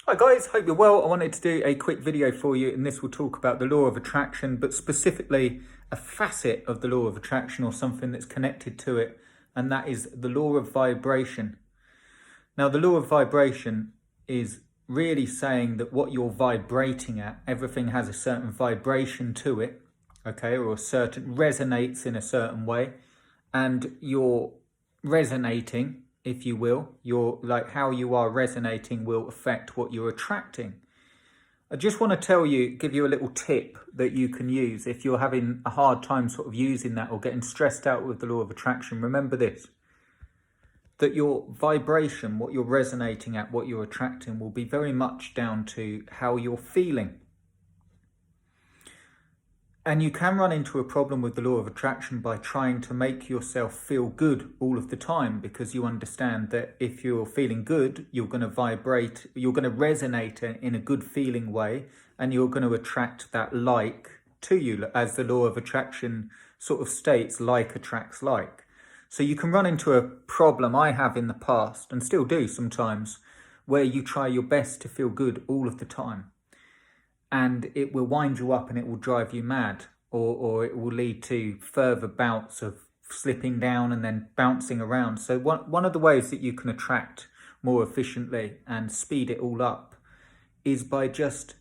Hi guys, hope you're well. I wanted to do a quick video for you, and this will talk about the law of attraction, but specifically a facet of the law of attraction or something that's connected to it, and that is the law of vibration. Now, the law of vibration is really saying that what you're vibrating at, everything has a certain vibration to it, okay, or a certain resonates in a certain way, and you're resonating, if you will, you're like how you are resonating will affect what you're attracting. I just want to give you a little tip that you can use if you're having a hard time sort of using that or getting stressed out with the law of attraction. Remember this, that your vibration, what you're resonating at, what you're attracting will be very much down to how you're feeling. And you can run into a problem with the law of attraction by trying to make yourself feel good all of the time, because you understand that if you're feeling good, you're going to vibrate, you're going to resonate in a good feeling way, and you're going to attract that like to you, as the law of attraction sort of states, like attracts like. So you can run into a problem I have in the past, and still do sometimes, where you try your best to feel good all of the time. And it will wind you up and it will drive you mad, or it will lead to further bouts of slipping down and then bouncing around. So one of the ways that you can attract more efficiently and speed it all up is by just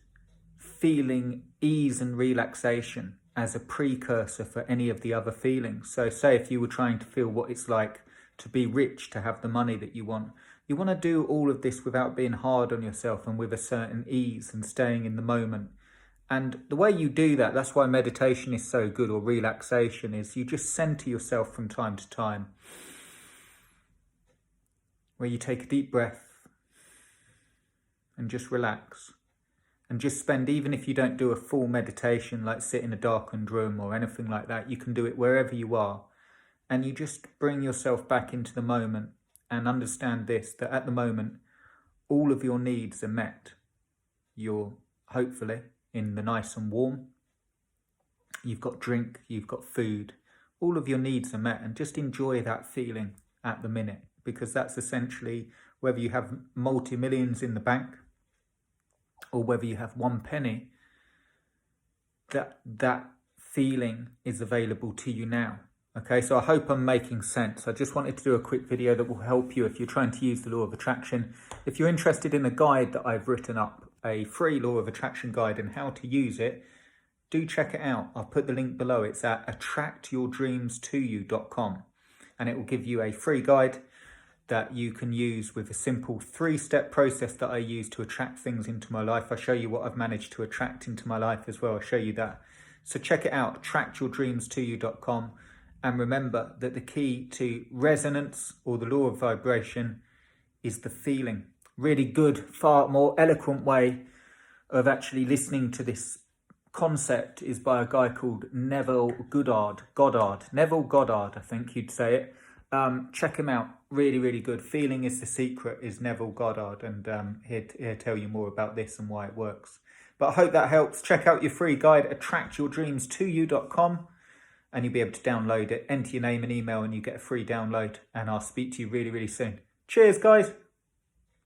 feeling ease and relaxation as a precursor for any of the other feelings. So say if you were trying to feel what it's like to be rich, to have the money that you want to do all of this without being hard on yourself and with a certain ease and staying in the moment. And the way you do that, that's why meditation is so good, or relaxation, is you just center yourself from time to time, where you take a deep breath and just relax. And just spend, even if you don't do a full meditation, like sit in a darkened room or anything like that, you can do it wherever you are. And you just bring yourself back into the moment and understand this, that at the moment, all of your needs are met. You're hopefully in the nice and warm. You've got drink, you've got food. All of your needs are met, and just enjoy that feeling at the minute, because that's essentially, whether you have multi-millions in the bank or whether you have one penny, that feeling is available to you now. Okay, so I hope I'm making sense. I just wanted to do a quick video that will help you if you're trying to use the law of attraction. If you're interested in a guide that I've written up, a free law of attraction guide and how to use it, do check it out. I'll put the link below. It's at attractyourdreamstoyou.com, and it will give you a free guide that you can use with a simple 3-step process that I use to attract things into my life. I show you what I've managed to attract into my life as well. I'll show you that. So check it out, attractyourdreamstoyou.com. And remember that the key to resonance, or the law of vibration, is the feeling. Really good, far more eloquent way of actually listening to this concept is by a guy called Neville Goddard. Neville Goddard, I think you'd say it. Check him out. Really, really good. Feeling is the secret is Neville Goddard, and he'll tell you more about this and why it works. But I hope that helps. Check out your free guide, attractyourdreamstoyou.com. and you'll be able to download it. Enter your name and email and you get a free download, and I'll speak to you really, really soon. Cheers, guys.